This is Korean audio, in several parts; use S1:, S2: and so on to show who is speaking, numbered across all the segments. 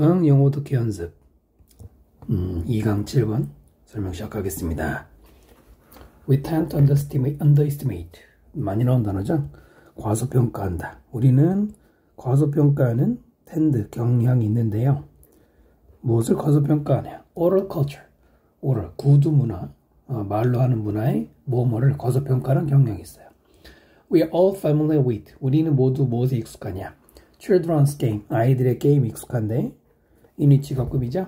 S1: 영어 듣기 연습 2강 7번 설명 시작하겠습니다. We tend to underestimate 많이 나온 단어죠. 과소평가한다. 우리는 과소평가하는 tend 경향이 있는데요. 무엇을 과소평가하냐? Oral culture, oral 구두 문화, 말로 하는 문화의 뭐뭐를 과소평가하는 경향이 있어요. We are all familiar with, 우리는 모두 무엇에 익숙하냐? Children's game, 아이들의 게임 익숙한데 이니치가 꿈이죠.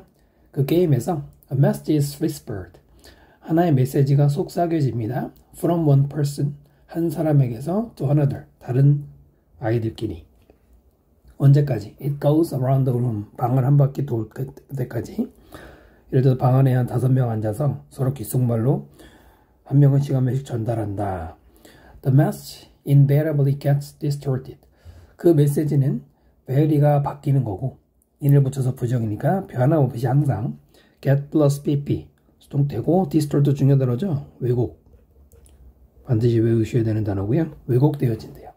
S1: 그 게임에서 a message is whispered, 하나의 메시지가 속삭여집니다. From one person, 한 사람에게서 to another, 다른 아이들끼리. 언제까지? It goes around the room, 방을 한 바퀴 돌 때까지. 예를 들어 방 안에 한 5명 앉아서 서로 귓속말로 한 명은 시간 몇씩 전달한다. The message invariably gets distorted. 그 메시지는 베리가 바뀌는 거고 인을 붙여서 부정이니까 변함없이 항상 get plus pp 수동태고 distort도 중요한 단어죠. 왜곡 반드시 외우셔야 되는 단어고요. 왜곡되어진대요.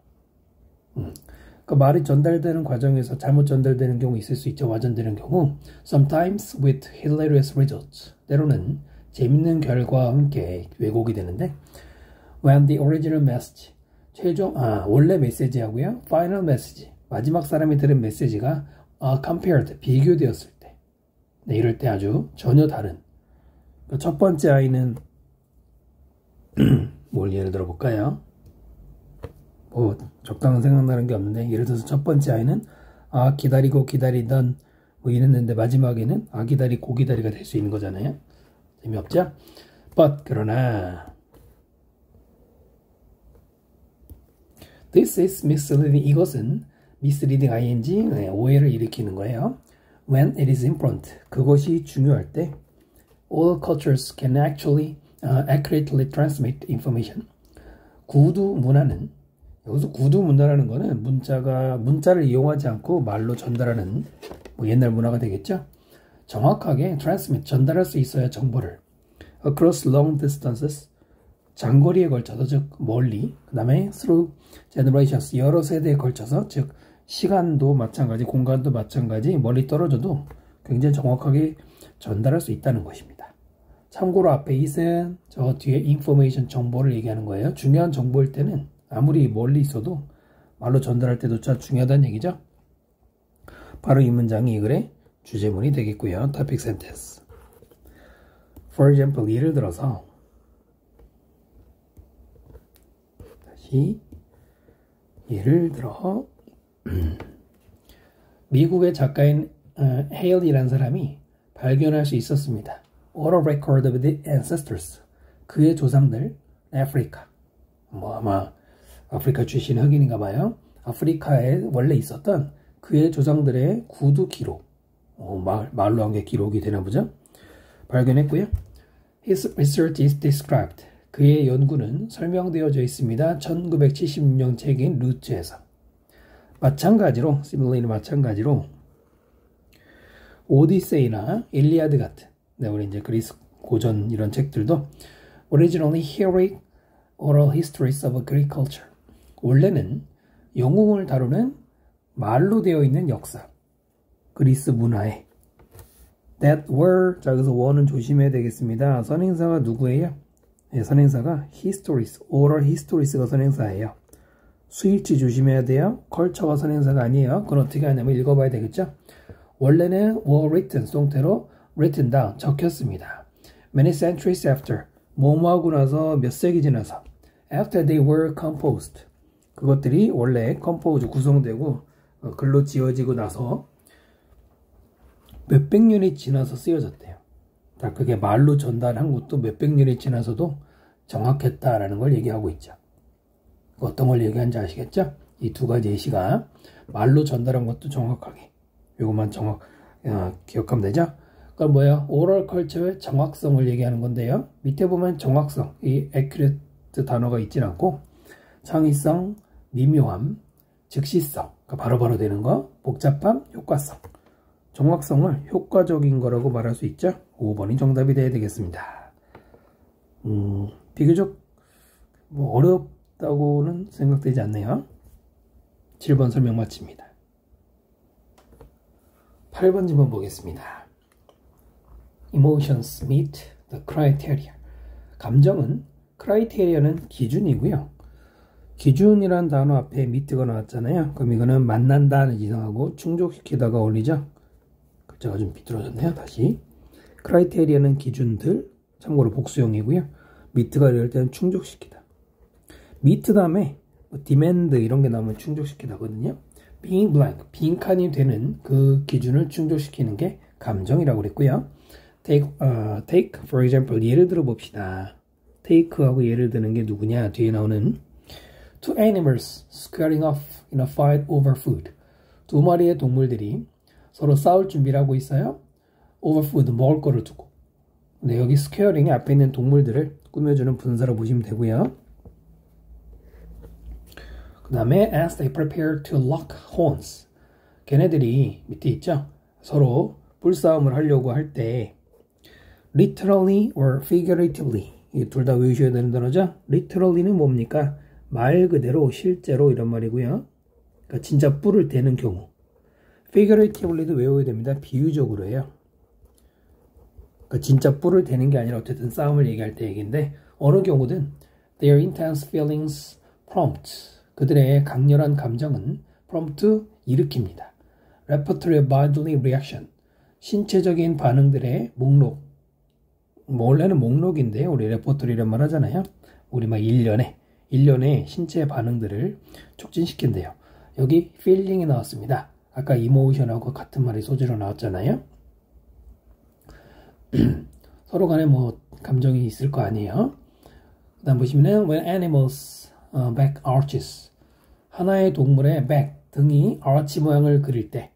S1: 그 말이 전달되는 과정에서 잘못 전달되는 경우 있을 수 있죠. 와전되는 경우 sometimes with hilarious results 때로는 재밌는 결과와 함께 왜곡이 되는데 when the original message 원래 메시지하고요 final message 마지막 사람이 들은 메시지가 compared 비교되었을 때 이럴 때 아주 전혀 다른 첫 번째 아이는 뭘 예를 들어 볼까요? 뭐 적당한 생각나는 게 없는데 예를 들어서 첫 번째 아이는 기다리고 기다리던 뭐 이랬는데 마지막에는 기다리고 기다리가 될 수 있는 거잖아요. 재미없죠? but 그러나 this is misleading 이것은 misleading ing 오해를 일으키는 거예요. when it is important 그것이 중요할 때 all cultures can actually accurately transmit information 구두 문화는 여기서 구두 문화라는 거는 문자를 이용하지 않고 말로 전달하는 뭐 옛날 문화가 되겠죠. 정확하게 transmit 전달할 수 있어야 정보를 across long distances 장거리에 걸쳐서 즉 멀리 그 다음에 through generations 여러 세대에 걸쳐서 즉 시간도 마찬가지 공간도 마찬가지 멀리 떨어져도 굉장히 정확하게 전달할 수 있다는 것입니다. 참고로 앞에 it은 저 뒤에 information 정보를 얘기하는 거예요. 중요한 정보일 때는 아무리 멀리 있어도 말로 전달할 때도 참 중요하다는 얘기죠. 바로 이 문장이 이 글의 주제문이 되겠고요. topic sentence. For example 예를 들어서 예를 들어 미국의 작가인 헤일이라는 사람이 발견할 수 있었습니다. Oral record of the ancestors 그의 조상들 아프리카 뭐 아마 아프리카 출신 흑인인가 봐요. 아프리카에 원래 있었던 그의 조상들의 구두 기록 말로 한 게 기록이 되나 보죠. 발견했고요. His research is described 그의 연구는 설명되어져 있습니다. 1976년 책인 루트에서. 마찬가지로 시뮬레이는 마찬가지로 오디세이나 일리아드 같은 우리 이제 그리스 고전 이런 책들도 originally heroic oral histories of Greek culture 원래는 영웅을 다루는 말로 되어 있는 역사 그리스 문화에 that were 자 그래서 were는 조심해야 되겠습니다. 선행사가 누구예요? 네, 선행사가 histories, oral histories가 선행사예요. 수일치 조심해야 돼요. culture가 선행사가 아니에요. 그건 어떻게 하냐면 읽어봐야 되겠죠. 원래는 were written, 수동태로 written down, 적혔습니다. Many centuries after, 뭐뭐하고 나서 몇 세기 지나서 after they were composed, 그것들이 원래 compose, 구성되고 글로 지어지고 나서 몇백 년이 지나서 쓰여졌대요. 그게 말로 전달한 것도 몇백 년이 지나서도 정확했다라는 걸 얘기하고 있죠. 어떤 걸 얘기하는지 아시겠죠? 이 두 가지 예시가 말로 전달한 것도 정확하게 이것만 기억하면 되죠? 그건 뭐예요? 오럴 컬처의 정확성을 얘기하는 건데요. 밑에 보면 정확성, 이 accurate 단어가 있진 않고 창의성, 미묘함, 즉시성, 그러니까 바로바로 되는 거, 복잡함, 효과성. 정확성을 효과적인 거라고 말할 수 있죠. 5번이 정답이 돼야 되겠습니다. 비교적 어렵다고는 생각되지 않네요. 7번 설명 마칩니다. 8번 질문 보겠습니다. Emotions meet the criteria. 감정은 criteria는 기준이고요. 기준이란 단어 앞에 meet가 나왔잖아요. 그럼 이거는 만난다는 이상하고 충족시키다가 어울리죠. 글자가 좀 비뚤어졌네요. 다시. criteria는 기준들, 참고로 복수형이고요. meet가 이럴 때는 충족시키다. meet 다음에 demand 이런 게 나오면 충족시키다거든요. being blank, 빈칸이 되는 그 기준을 충족시키는 게 감정이라고 그랬고요. take for example, 예를 들어 봅시다. take하고 예를 드는 게 누구냐? 뒤에 나오는 two animals squaring off in a fight over food. 두 마리의 동물들이 서로 싸울 준비를 하고 있어요. over food, 먹을 거를 두고. 근데 여기 squaring이 앞에 있는 동물들을 꾸며주는 분사로 보시면 되고요. 그 다음에 as they prepare to lock horns. 걔네들이 밑에 있죠? 서로 불싸움을 하려고 할 때 literally or figuratively, 이 둘 다 외우셔야 되는 단어죠? literally는 뭡니까? 말 그대로 실제로 이런 말이고요. 그러니까 진짜 뿔을 대는 경우. figuratively도 외워야 됩니다. 비유적으로 해요. 그러니까 진짜 뿔을 대는 게 아니라 어쨌든 싸움을 얘기할 때 얘기인데 어느 경우든 their intense feelings prompt. 그들의 강렬한 감정은 prompt 일으킵니다. repertory bodily reaction. 신체적인 반응들의 목록. 원래는 목록인데요. 우리 레퍼토리란 말 하잖아요. 우리 막 1년에 신체 반응들을 촉진시킨대요. 여기 feeling이 나왔습니다. 아까 emotion하고 같은 말이 소재로 나왔잖아요. 서로 간에 뭐 감정이 있을 거 아니에요. 그 다음 보시면은 when animals back arches. 하나의 동물의 back, 등이 arch 모양을 그릴 때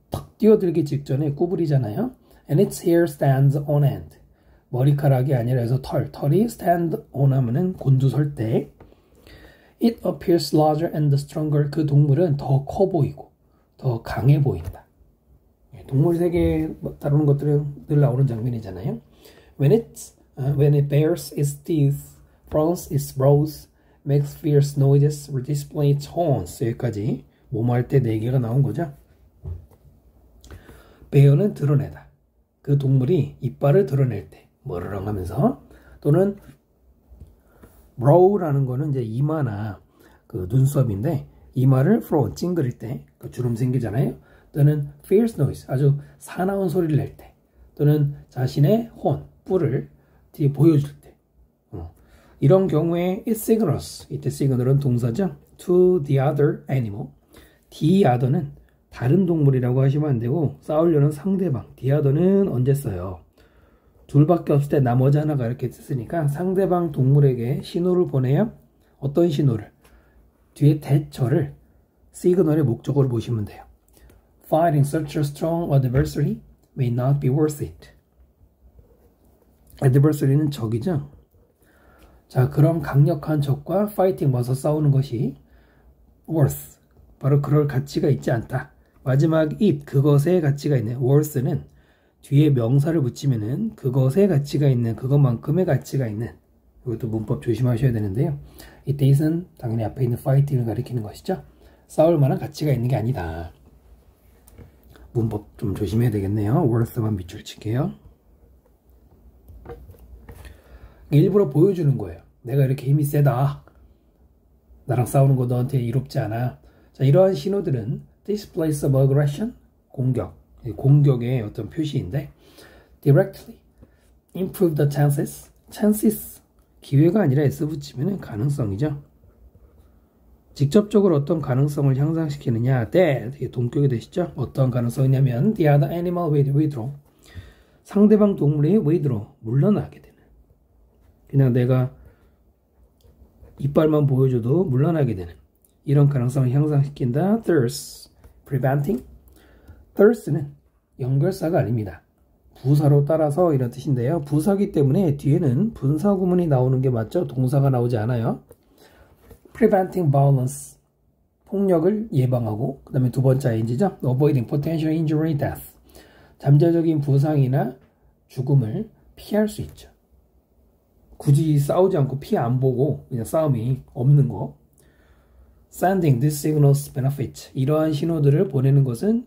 S1: 턱 뛰어들기 직전에 구부리잖아요. and its hair stands on end. 머리카락이 아니라 해서 털이 stand on 하면은 곤두설 때 it appears larger and stronger. 그 동물은 더 커 보이고 더 강해 보인다. 동물 세계 다루는 것들은 늘 나오는 장면이잖아요. when it bares its teeth, fronts its brows, makes fierce noises, display its horns. 여기까지 뭐할 때 4개가 나온 거죠. bear는 드러내다. 그 동물이 이빨을 드러낼 때 머르렁 하면서, 또는 brow라는 거는 이제 이마나 그 눈썹인데 이마를 front 찡그릴 때 그 주름 생기잖아요. 또는 fierce noise, 아주 사나운 소리를 낼 때, 또는 자신의 horn, 뿔을 뒤에 보여줄 때, 이런 경우에 it signals, 이때 signal은 동사죠. to the other animal. the other는 다른 동물이라고 하시면 안 되고 싸우려는 상대방. the other는 언제 써요? 둘밖에 없을 때 나머지 하나가 이렇게 쓰니까 상대방 동물에게 신호를 보내요. 어떤 신호를? 뒤에 대처를 시그널의 목적으로 보시면 돼요. Fighting such a strong adversary may not be worth it. adversary는 적이죠. 자, 그럼 강력한 적과 fighting 맞서 싸우는 것이 worth, 바로 그럴 가치가 있지 않다. 마지막 it, 그것의 가치가 있네. worth는 뒤에 명사를 붙이면은 그것의 가치가 있는, 그것만큼의 가치가 있는. 이것도 문법 조심하셔야 되는데요. 이때 it은 당연히 앞에 있는 fighting을 가리키는 것이죠. 싸울 만한 가치가 있는 게 아니다. 문법 좀 조심해야 되겠네요. worth만 밑줄 칠게요. 일부러 보여주는 거예요. 내가 이렇게 힘이 세다. 나랑 싸우는 거 너한테 이롭지 않아. 자, 이러한 신호들은 displays of aggression, 공격의 어떤 표시인데, directly improve the chances, 기회가 아니라 s 붙이면 가능성이죠. 직접적으로 어떤 가능성을 향상시키느냐, that, 동격이 되시죠. 어떤 가능성이냐면 the other animal will withdraw, 상대방 동물이 withdraw, 물러나게 되는. 그냥 내가 이빨만 보여줘도 물러나게 되는 이런 가능성을 향상시킨다. thus, preventing. thus는 연결사가 아닙니다. 부사로 따라서 이런 뜻인데요. 부사기 때문에 뒤에는 분사 구문이 나오는 게 맞죠? 동사가 나오지 않아요. preventing violence, 폭력을 예방하고, 그 다음에 두 번째 ing죠. avoiding potential injury, death, 잠재적인 부상이나 죽음을 피할 수 있죠. 굳이 싸우지 않고 피해 안 보고 그냥 싸움이 없는 거. sending these signals benefit, 이러한 신호들을 보내는 것은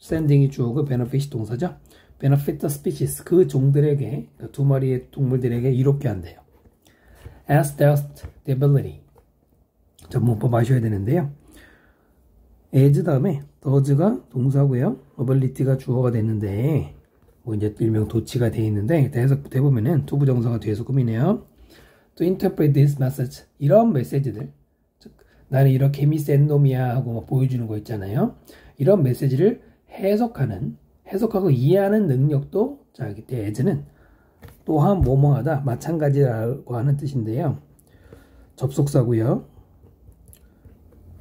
S1: sending이 주어고 benefit이 동사죠. benefit the species, 그 종들에게, 두 마리의 동물들에게 이롭게 한대요. as does the ability. 전문법 아셔야 되는데요. as 다음에 does가 동사고요. ability가 주어가 됐는데, 뭐 이제 일명 도치가 되어 있는데, 해석부터 해보면은 투부정사가 뒤에서 꾸미네요. To interpret this message. 이런 메시지들. 즉, 나는 이렇게 힘이 센 놈이야 하고 막 보여주는 거 있잖아요. 이런 메시지를 해석하고 이해하는 능력도, 자, 이때 as는 또한 뭐뭐하다, 마찬가지라고 하는 뜻인데요. 접속사고요.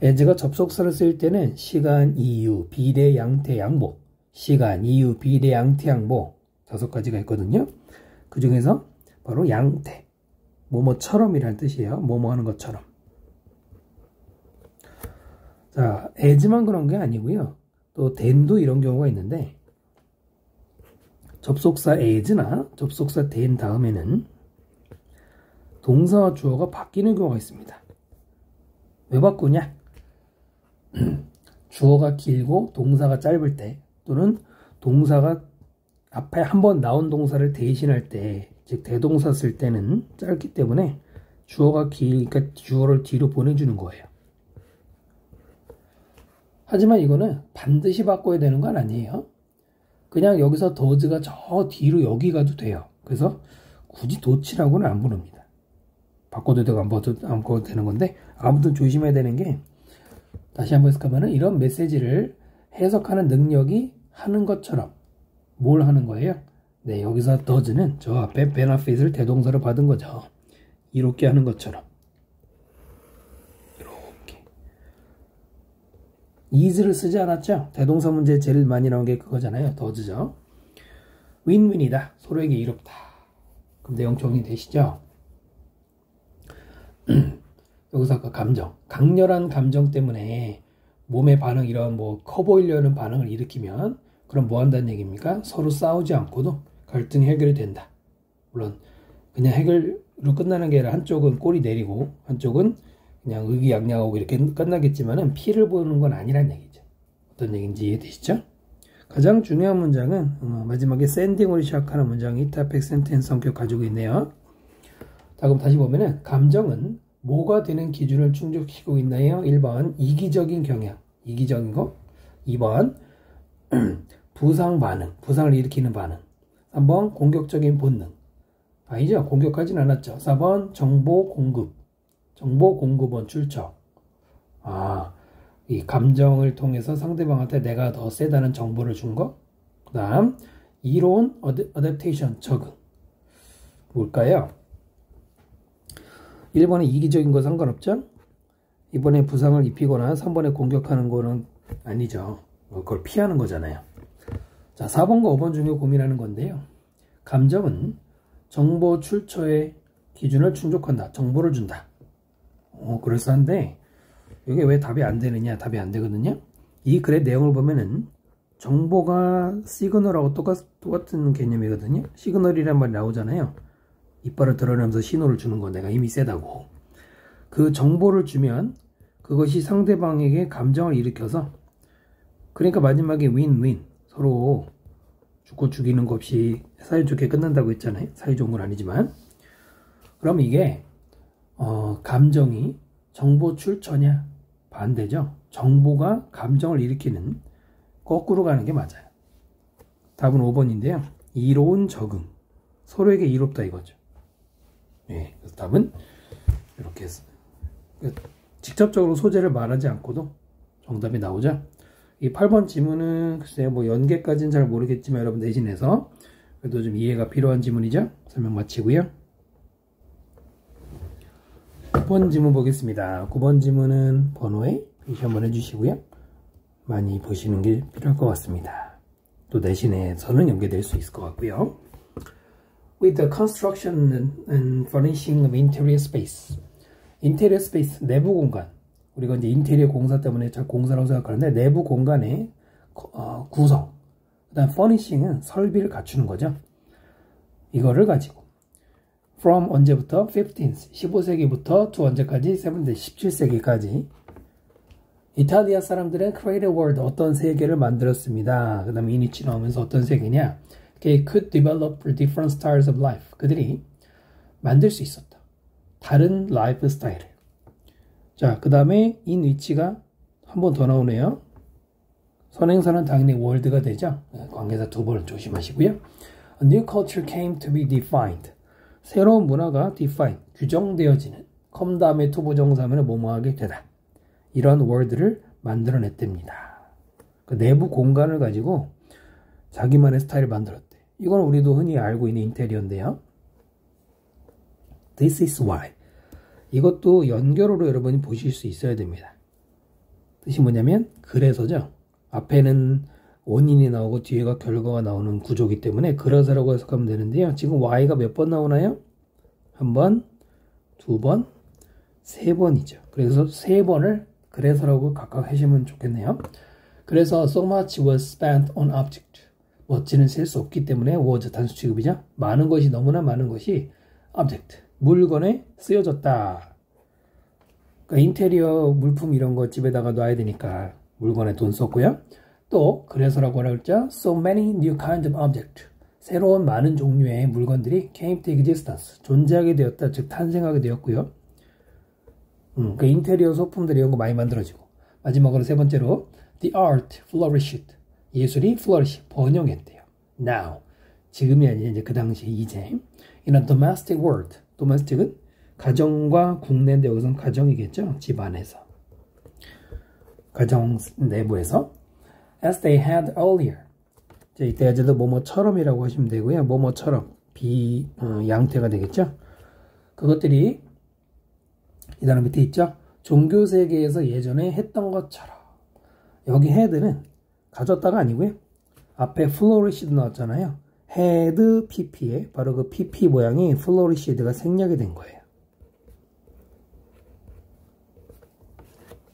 S1: as가 접속사를 쓸 때는 시간, 이유, 비례, 양태, 양보. 시간, 이유, 비례, 양태, 양보 5가지가 있거든요. 그 중에서 바로 양태, 뭐뭐처럼이라는 뜻이에요. 뭐뭐 하는 것처럼. 자, as만 그런 게 아니고요. 또 then도 이런 경우가 있는데, 접속사 as나 접속사 then 다음에는 동사와 주어가 바뀌는 경우가 있습니다. 왜 바꾸냐? 주어가 길고 동사가 짧을 때, 또는 동사가 앞에 한번 나온 동사를 대신할 때, 즉 대동사 쓸 때는 짧기 때문에 주어가 기니까 주어를 뒤로 보내주는 거예요. 하지만 이거는 반드시 바꿔야 되는 건 아니에요. 그냥 여기서 does가 저 뒤로 여기 가도 돼요. 그래서 굳이 do치라고는 안 부릅니다. 바꿔도 되고 안 바꿔도 되는 건데, 아무튼 조심해야 되는 게, 다시 한번 해석하면은 이런 메시지를 해석하는 능력이 하는 것처럼. 뭘 하는 거예요? 네, 여기서 does는 저 앞에 benefit을 대동사로 받은 거죠. 이롭게 하는 것처럼. 이렇게. is를 쓰지 않았죠? 대동사 문제 제일 많이 나온 게 그거잖아요. does죠. win-win이다. 서로에게 이롭다. 그럼 내용 정리되시죠? 여기서 아까 감정, 강렬한 감정 때문에 몸의 반응, 이런 뭐 커 보이려는 반응을 일으키면, 그럼 뭐 한다는 얘기입니까? 서로 싸우지 않고도 갈등이 해결이 된다. 물론 그냥 해결로 끝나는 게 아니라 한쪽은 꼬리 내리고 한쪽은 그냥 의기양양하고 이렇게 끝나겠지만은 피해를 보는 건 아니란 얘기죠. 어떤 얘기인지 이해되시죠? 가장 중요한 문장은 마지막에 sending으로 시작하는 문장이 이타펙 센텐스 성격 가지고 있네요. 자, 그럼 다시 보면은 감정은 뭐가 되는 기준을 충족시키고 있나요? 1번 이기적인 경향, 이기적인 거. 2번 부상 반응, 부상을 일으키는 반응. 3번 공격적인 본능. 아니죠, 공격하진 않았죠. 4번 정보 공급, 정보 공급원 출처. 이 감정을 통해서 상대방한테 내가 더 세다는 정보를 준 거. 그 다음 이로운 어댑테이션, 적응. 뭘까요? 1번에 이기적인 거 상관없죠? 2번에 부상을 입히거나 3번에 공격하는 거는 아니죠. 그걸 피하는 거잖아요. 자, 4번과 5번 중에 고민하는 건데요. 감정은 정보 출처의 기준을 충족한다. 정보를 준다. 그럴싸한데 이게 왜 답이 안 되느냐? 답이 안 되거든요. 이 글의 내용을 보면은 정보가 시그널하고 똑같은 개념이거든요. 시그널이란 말이 나오잖아요. 이빨을 드러내면서 신호를 주는 거, 내가 힘이 세다고. 그 정보를 주면 그것이 상대방에게 감정을 일으켜서, 그러니까 마지막에 윈윈, 서로 죽고 죽이는 거 없이 사이좋게 끝난다고 했잖아요. 사이좋은 건 아니지만. 그럼 이게 감정이 정보 출처냐? 반대죠. 정보가 감정을 일으키는, 거꾸로 가는 게 맞아요. 답은 5번인데요. 이로운 적응, 서로에게 이롭다 이거죠. 네, 그래서 답은 이렇게 해서 직접적으로 소재를 말하지 않고도 정답이 나오죠. 이 8번 지문은 글쎄요, 뭐 연계까지는 잘 모르겠지만 여러분 대신해서 그래도 좀 이해가 필요한 지문이죠. 설명 마치고요. 9번 지문 보겠습니다. 9번 지문은 번호에 표시 한번 해주시고요. 많이 보시는 게 필요할 것 같습니다. 또 내신에서는 연계될 수 있을 것 같고요. With the construction and furnishing of interior space. 인테리어 스페이스, 내부 공간. 우리가 이제 인테리어 공사 때문에 잘 공사라고 생각하는데, 내부 공간의 구성. 그 다음 furnishing은 설비를 갖추는 거죠. 이거를 가지고 from 언제부터? 15th, 15세기부터 to 언제까지? 17세기까지 이탈리아 사람들은 create a world, 어떤 세계를 만들었습니다. 그 다음에 in which 나오면서 어떤 세계냐. They could develop different styles of life. 그들이 만들 수 있었다. 다른 라이프 스타일을. 자, 그 다음에 in which가 한 번 더 나오네요. 선행사는 당연히 world가 되죠. 관계사 두 번 조심하시고요. A new culture came to be defined. 새로운 문화가 define, 규정되어지는. come 다음에 to 부정사면 뭐뭐하게 되다. 이런 word를 만들어냈답니다. 그 내부 공간을 가지고 자기만의 스타일을 만들었대. 이건 우리도 흔히 알고 있는 인테리어인데요. This is why. 이것도 연결어로 여러분이 보실 수 있어야 됩니다. 뜻이 뭐냐면 그래서죠. 앞에는 원인이 나오고 뒤에가 결과가 나오는 구조이기 때문에 그래서라고 해석하면 되는데요. 지금 y가 몇 번 나오나요? 한 번, 두 번, 세 번이죠. 그래서 세 번을 그래서라고 각각 하시면 좋겠네요. 그래서 so much was spent on object. 멋지는 셀 수 없기 때문에 was 단수 취급이죠. 많은 것이, 너무나 많은 것이 object, 물건에 쓰여졌다. 그러니까 인테리어 물품 이런 거 집에다가 놔야 되니까 물건에 돈 썼고요. 또 그래서라고 하죠. So many new kinds of object. 새로운 많은 종류의 물건들이 came to existence. 존재하게 되었다. 즉 탄생하게 되었고요. 그 인테리어 소품들 이런 거 많이 만들어지고. 마지막으로 세 번째로 the art flourished. 예술이 flourish, 번영했대요. Now. 지금이 아니라 이제 그 당시 이제 in a domestic world. domestic은 가정과 국내인데 여기서는 가정이겠죠. 집 안에서. 가정 내부에서 as they had earlier. 자, 이때까지도 뭐뭐처럼이라고 하시면 되고요. 뭐뭐처럼 양태가 되겠죠. 그것들이 이 단어 밑에 있죠. 종교 세계에서 예전에 했던 것처럼. 여기 had는 가졌다가 아니고요. 앞에 flourish도 나왔잖아요. had pp에 바로 그 pp 모양이 flourished가 생략이 된 거예요.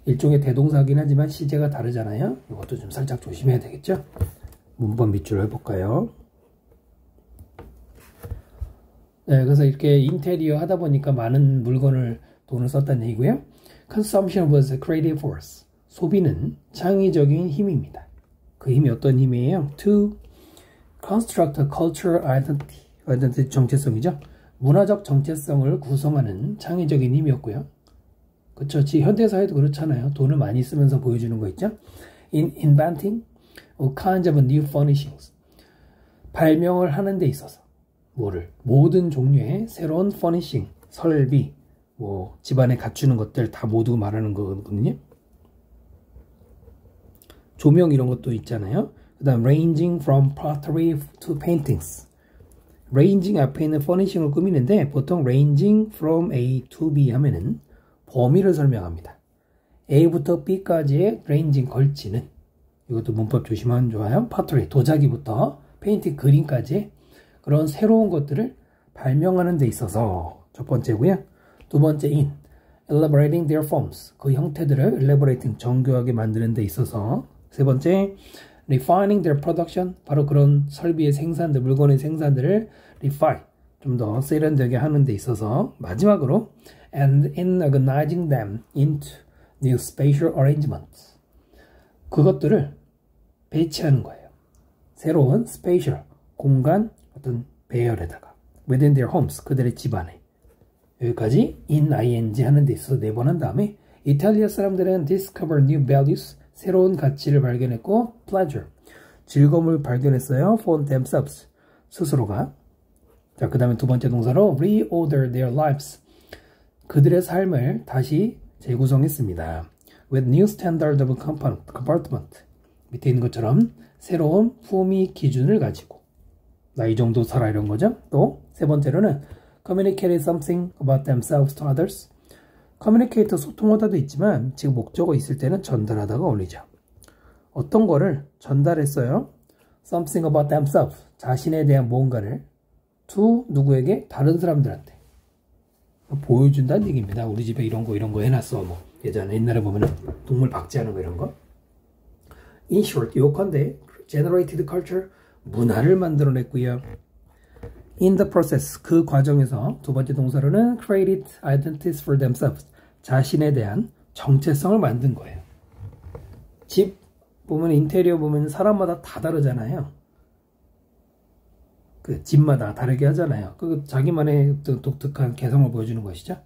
S1: 일종의 대동사긴 하지만 시제가 다르잖아요. 이것도 좀 살짝 조심해야 되겠죠. 문법 밑줄을 해볼까요? 네, 그래서 이렇게 인테리어 하다 보니까 많은 물건을 돈을 썼다는 얘기고요. Consumption was a creative force. 소비는 창의적인 힘입니다. 그 힘이 어떤 힘이에요? To construct a cultural identity. identity 정체성이죠. 문화적 정체성을 구성하는 창의적인 힘이었고요. 그렇죠. 현대사회도 그렇잖아요. 돈을 많이 쓰면서 보여주는 거 있죠. In inventing all kinds of new furnishings. 발명을 하는 데 있어서 뭐를? 모든 종류의 새로운 furnishing, 설비, 뭐 집안에 갖추는 것들 다 모두 말하는 거거든요. 조명 이런 것도 있잖아요. 그 다음 ranging from pottery to paintings. ranging 앞에 있는 furnishing을 꾸미는데 보통 ranging from A to B 하면은 범위를 설명합니다. A부터 B까지의 ranging 걸치는 이것도 문법 조심하면 좋아요. pottery 도자기부터 페인팅 그림까지 그런 새로운 것들을 발명하는 데 있어서 첫 번째고요. 두 번째 in elaborating their forms 그 형태들을 elaborating 정교하게 만드는 데 있어서 세 번째 refining their production 바로 그런 설비의 생산들 물건의 생산들을 refine 좀 더 세련되게 하는 데 있어서 마지막으로 and in organizing them into new spatial arrangements 그것들을 배치하는 거예요. 새로운 spatial 공간 어떤 배열에다가 within their homes 그들의 집안에 여기까지 in ing 하는 데 있어서 네 번 한 다음에 이탈리아 사람들은 discover new values 새로운 가치를 발견했고 pleasure 즐거움을 발견했어요. for themselves 스스로가 자, 그 다음에 두 번째 동사로 reorder their lives 그들의 삶을 다시 재구성했습니다. with new standard of comportment 밑에 있는 것처럼 새로운 품위 기준을 가지고 나 이 정도 살아 이런 거죠. 또 세 번째로는 communicate something about themselves to others communicate 소통하다도 있지만 지금 목적어 있을 때는 전달하다가 어울리죠. 어떤 거를 전달했어요. something about themselves 자신에 대한 뭔가를 to 누구에게? 다른 사람들한테 보여준다는 얘기입니다. 우리 집에 이런 거 해놨어. 뭐 예전에 옛날에 보면은 동물 박제하는 거 이런 거. In short, 요컨대 generated culture 문화를 만들어냈고요. In the process 그 과정에서 두 번째 동사로는 created identities for themselves 자신에 대한 정체성을 만든 거예요. 집 보면 인테리어 보면 사람마다 다 다르잖아요. 그 집마다 다르게 하잖아요. 그 자기만의 독특한 개성을 보여주는 것이죠.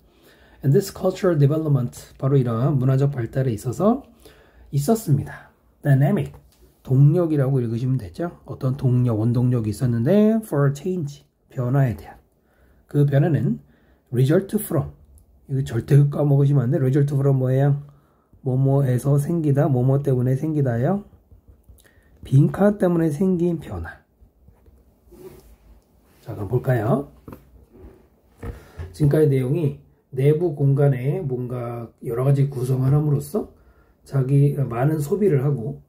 S1: And this cultural development, 바로 이런 문화적 발달에 있어서 있었습니다. Dynamic, 동력이라고 읽으시면 되죠. 어떤 동력, 원동력이 있었는데 for change, 변화에 대한. 그 변화는 result from, 이거 절대 까먹으시면 안 돼. result from 뭐예요? 뭐뭐에서 생기다, 뭐뭐 때문에 생기다요. 빈칸 때문에 생긴 변화. 자, 그럼 볼까요? 지금까지 내용이 내부 공간에 뭔가 여러 가지 구성을 함으로써 자기 많은 소비를 하고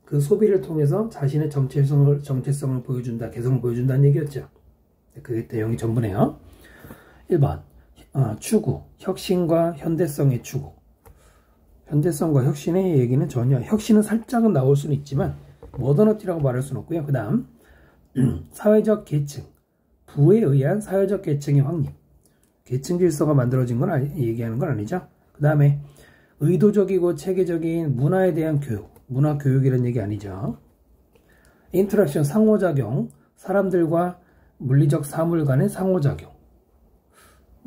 S1: 그 소비를 통해서 자신의 정체성을 보여준다, 개성을 보여준다는 얘기였죠. 그게 내용이 전부네요. 1번 추구, 혁신과 현대성의 추구. 현대성과 혁신의 얘기는 전혀, 혁신은 살짝은 나올 수는 있지만 모더너티라고 말할 수는 없고요. 그 다음 사회적 계층, 부에 의한 사회적 계층의 확립. 계층 질서가 만들어진 건 얘기하는 건 아니죠. 그 다음에 의도적이고 체계적인 문화에 대한 교육, 문화 교육이라는 얘기 아니죠. 인터랙션, 상호작용, 사람들과 물리적 사물 간의 상호작용.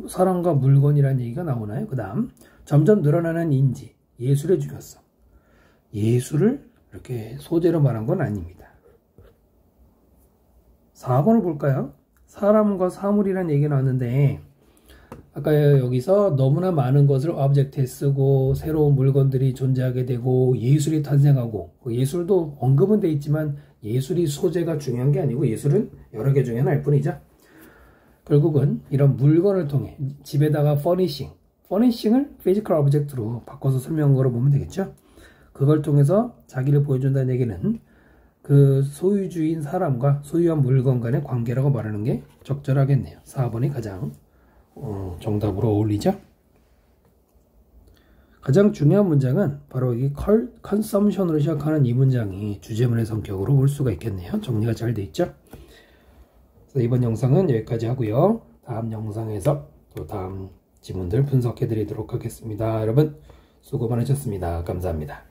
S1: 사람과 물건이라는 얘기가 나오나요? 그 다음 점점 늘어나는 인지, 예술의 중요성. 예술을 이렇게 소재로 말한 건 아닙니다. 4번을 볼까요? 사람과 사물이라는 얘기가 나왔는데 아까 여기서 너무나 많은 것을 오브젝트에 쓰고 새로운 물건들이 존재하게 되고 예술이 탄생하고, 예술도 언급은 돼 있지만 예술이 소재가 중요한 게 아니고 예술은 여러 개 중에 하나일 뿐이죠. 결국은 이런 물건을 통해 집에다가 퍼니싱을 피지컬 오브젝트로 바꿔서 설명한 거로 보면 되겠죠. 그걸 통해서 자기를 보여준다는 얘기는 그 소유주인 사람과 소유한 물건 간의 관계라고 말하는 게 적절하겠네요. 4번이 가장 정답으로 어울리죠. 가장 중요한 문장은 바로 이 컨섬션으로 시작하는 이 문장이 주제문의 성격으로 볼 수가 있겠네요. 정리가 잘 돼 있죠. 그래서 이번 영상은 여기까지 하고요. 다음 영상에서 또 다음 지문들 분석해 드리도록 하겠습니다. 여러분 수고 많으셨습니다. 감사합니다.